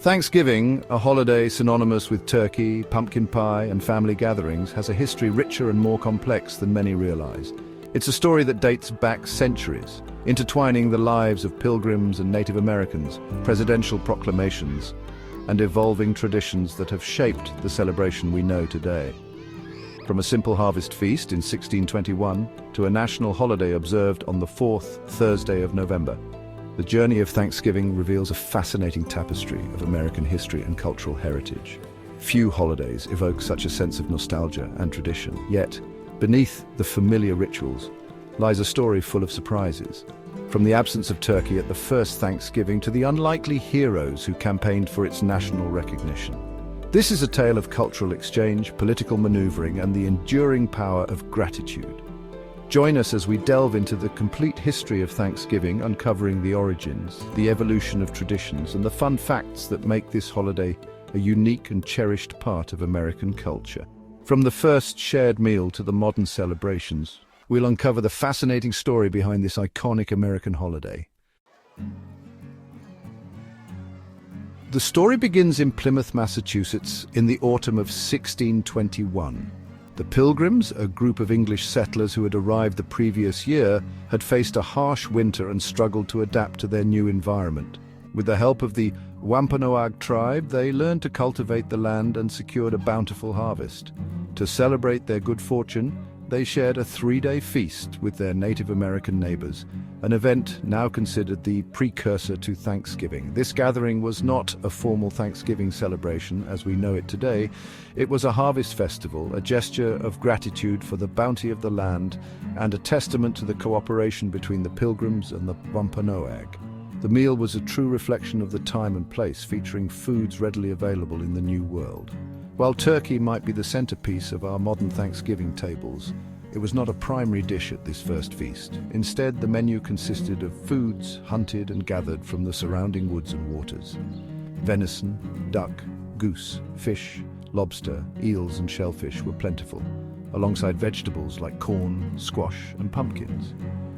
Thanksgiving, a holiday synonymous with turkey, pumpkin pie, and family gatherings, has a history richer and more complex than many realize. It's a story that dates back centuries, intertwining the lives of Pilgrims and Native Americans, presidential proclamations, and evolving traditions that have shaped the celebration we know today. From a simple harvest feast in 1621 to a national holiday observed on the fourth Thursday of November, the journey of Thanksgiving reveals a fascinating tapestry of American history and cultural heritage. Few holidays evoke such a sense of nostalgia and tradition, yet, beneath the familiar rituals lies a story full of surprises. From the absence of turkey at the first Thanksgiving to the unlikely heroes who campaigned for its national recognition. This is a tale of cultural exchange, political maneuvering, and the enduring power of gratitude. Join us as we delve into the complete history of Thanksgiving, uncovering the origins, the evolution of traditions, and the fun facts that make this holiday a unique and cherished part of American culture. From the first shared meal to the modern celebrations, we'll uncover the fascinating story behind this iconic American holiday. The story begins in Plymouth, Massachusetts, in the autumn of 1621. The Pilgrims, a group of English settlers who had arrived the previous year, had faced a harsh winter and struggled to adapt to their new environment. With the help of the Wampanoag tribe, they learned to cultivate the land and secured a bountiful harvest. To celebrate their good fortune, they shared a three-day feast with their Native American neighbors, an event now considered the precursor to Thanksgiving. This gathering was not a formal Thanksgiving celebration as we know it today. It was a harvest festival, a gesture of gratitude for the bounty of the land, and a testament to the cooperation between the Pilgrims and the Wampanoag. The meal was a true reflection of the time and place, featuring foods readily available in the New World. While turkey might be the centerpiece of our modern Thanksgiving tables, it was not a primary dish at this first feast. Instead, the menu consisted of foods hunted and gathered from the surrounding woods and waters. Venison, duck, goose, fish, lobster, eels, and shellfish were plentiful, alongside vegetables like corn, squash, and pumpkins.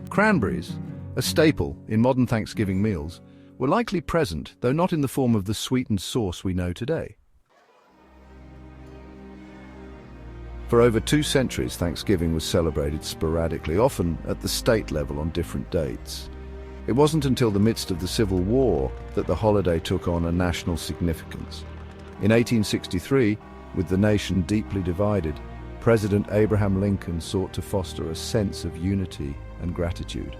Cranberries, a staple in modern Thanksgiving meals, were likely present, though not in the form of the sweetened sauce we know today. For over 2 centuries, Thanksgiving was celebrated sporadically, often at the state level on different dates. It wasn't until the midst of the Civil War that the holiday took on a national significance. In 1863, with the nation deeply divided, President Abraham Lincoln sought to foster a sense of unity and gratitude.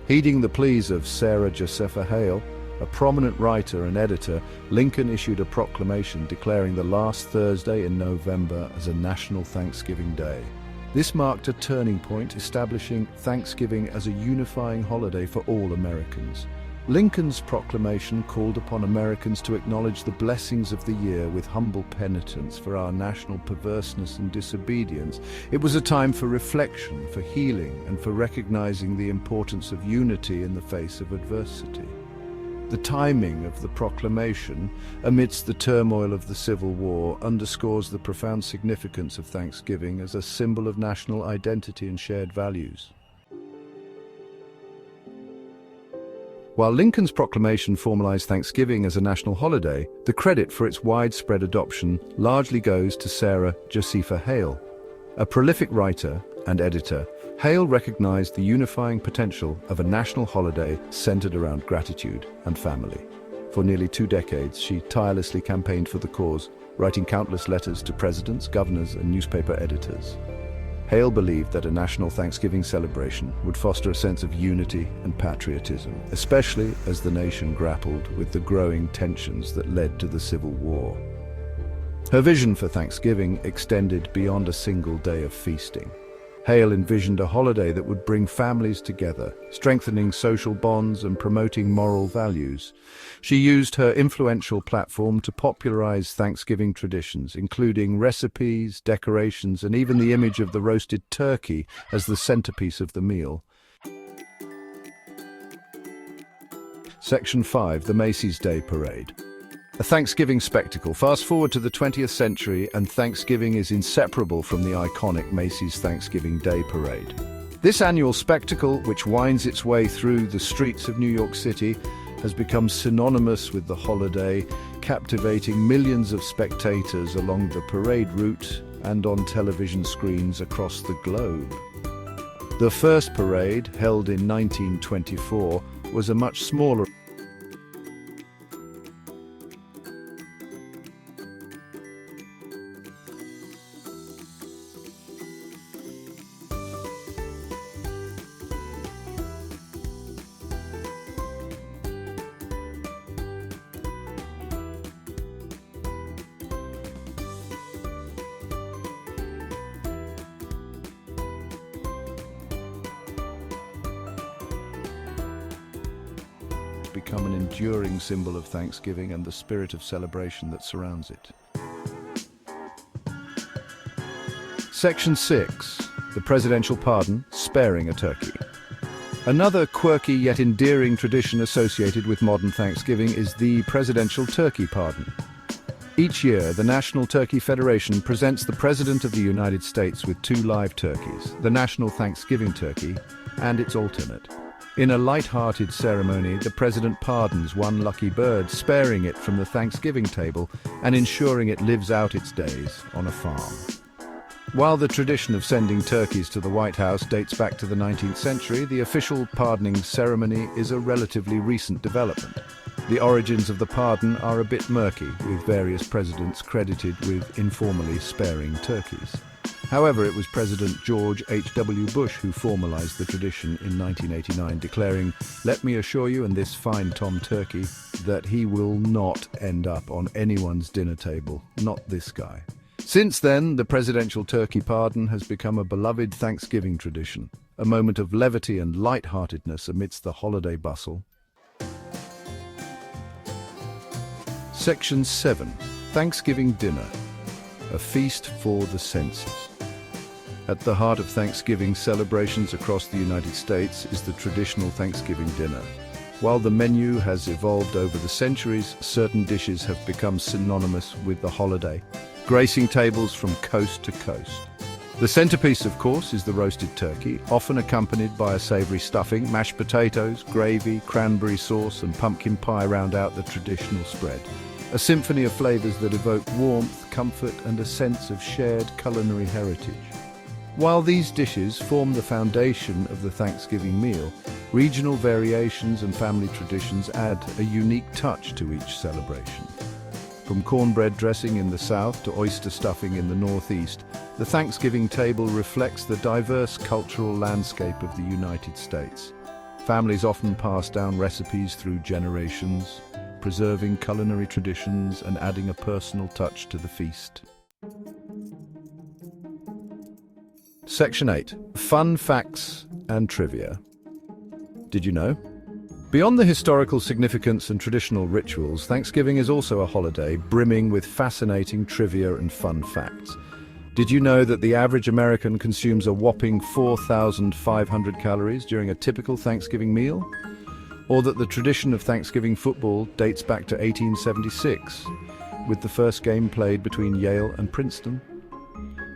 Heeding the pleas of Sarah Josepha Hale, a prominent writer and editor, Lincoln issued a proclamation declaring the last Thursday in November as a national Thanksgiving Day. This marked a turning point, establishing Thanksgiving as a unifying holiday for all Americans. Lincoln's proclamation called upon Americans to acknowledge the blessings of the year with humble penitence for our national perverseness and disobedience. It was a time for reflection, for healing, and for recognizing the importance of unity in the face of adversity. The timing of the proclamation, amidst the turmoil of the Civil War, underscores the profound significance of Thanksgiving as a symbol of national identity and shared values. While Lincoln's proclamation formalized Thanksgiving as a national holiday, the credit for its widespread adoption largely goes to Sarah Josepha Hale. A prolific writer and editor, Hale recognized the unifying potential of a national holiday centered around gratitude and family. For nearly 2 decades, she tirelessly campaigned for the cause, writing countless letters to presidents, governors, and newspaper editors. Hale believed that a national Thanksgiving celebration would foster a sense of unity and patriotism, especially as the nation grappled with the growing tensions that led to the Civil War. Her vision for Thanksgiving extended beyond a single day of feasting. Hale envisioned a holiday that would bring families together, strengthening social bonds and promoting moral values. She used her influential platform to popularize Thanksgiving traditions, including recipes, decorations, and even the image of the roasted turkey as the centerpiece of the meal. Section 5. The Macy's Day Parade. A Thanksgiving spectacle. Fast forward to the 20th century and Thanksgiving is inseparable from the iconic Macy's Thanksgiving Day Parade. This annual spectacle, which winds its way through the streets of New York City, has become synonymous with the holiday, captivating millions of spectators along the parade route and on television screens across the globe. The first parade, held in 1924, was a much smaller become an enduring symbol of Thanksgiving and the spirit of celebration that surrounds it. Section 6. The Presidential Pardon, Sparing a Turkey. Another quirky yet endearing tradition associated with modern Thanksgiving is the Presidential Turkey Pardon. Each year, the National Turkey Federation presents the President of the United States with 2 live turkeys, the National Thanksgiving Turkey and its alternate. In a light-hearted ceremony, the President pardons one lucky bird, sparing it from the Thanksgiving table and ensuring it lives out its days on a farm. While the tradition of sending turkeys to the White House dates back to the 19th century, the official pardoning ceremony is a relatively recent development. The origins of the pardon are a bit murky, with various presidents credited with informally sparing turkeys. However, it was President George H.W. Bush who formalized the tradition in 1989, declaring, "Let me assure you and this fine tom turkey that he will not end up on anyone's dinner table, not this guy." Since then, the Presidential Turkey Pardon has become a beloved Thanksgiving tradition, a moment of levity and light-heartedness amidst the holiday bustle. Section 7. Thanksgiving Dinner, a feast for the senses. At the heart of Thanksgiving celebrations across the United States is the traditional Thanksgiving dinner. While the menu has evolved over the centuries, certain dishes have become synonymous with the holiday, gracing tables from coast to coast. The centerpiece, of course, is the roasted turkey, often accompanied by a savory stuffing. Mashed potatoes, gravy, cranberry sauce, and pumpkin pie round out the traditional spread. A symphony of flavors that evoke warmth, comfort, and a sense of shared culinary heritage. While these dishes form the foundation of the Thanksgiving meal, regional variations and family traditions add a unique touch to each celebration. From cornbread dressing in the South to oyster stuffing in the Northeast, the Thanksgiving table reflects the diverse cultural landscape of the United States. Families often pass down recipes through generations, preserving culinary traditions and adding a personal touch to the feast. Section 8. Fun Facts and Trivia. Did you know? Beyond the historical significance and traditional rituals, Thanksgiving is also a holiday brimming with fascinating trivia and fun facts. Did you know that the average American consumes a whopping 4,500 calories during a typical Thanksgiving meal? Or that the tradition of Thanksgiving football dates back to 1876, with the first game played between Yale and Princeton?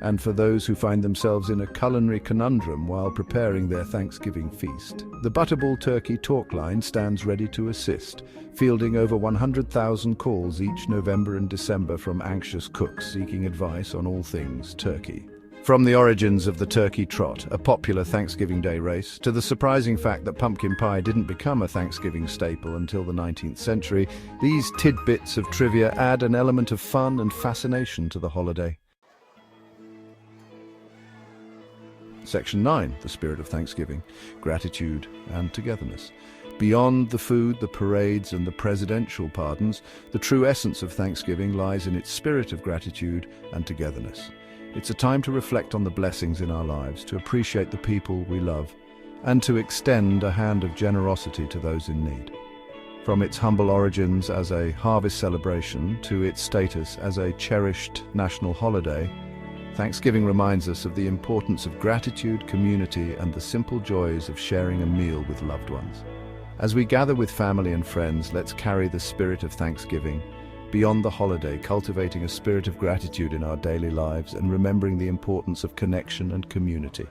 And for those who find themselves in a culinary conundrum while preparing their Thanksgiving feast, the Butterball Turkey Talk Line stands ready to assist, fielding over 100,000 calls each November and December from anxious cooks seeking advice on all things turkey. From the origins of the Turkey Trot, a popular Thanksgiving Day race, to the surprising fact that pumpkin pie didn't become a Thanksgiving staple until the 19th century, these tidbits of trivia add an element of fun and fascination to the holiday. Section 9, the spirit of Thanksgiving, gratitude and togetherness. Beyond the food, the parades, and the presidential pardons, the true essence of Thanksgiving lies in its spirit of gratitude and togetherness. It's a time to reflect on the blessings in our lives, to appreciate the people we love, and to extend a hand of generosity to those in need. From its humble origins as a harvest celebration to its status as a cherished national holiday, Thanksgiving reminds us of the importance of gratitude, community, and the simple joys of sharing a meal with loved ones. As we gather with family and friends, let's carry the spirit of Thanksgiving beyond the holiday, cultivating a spirit of gratitude in our daily lives and remembering the importance of connection and community.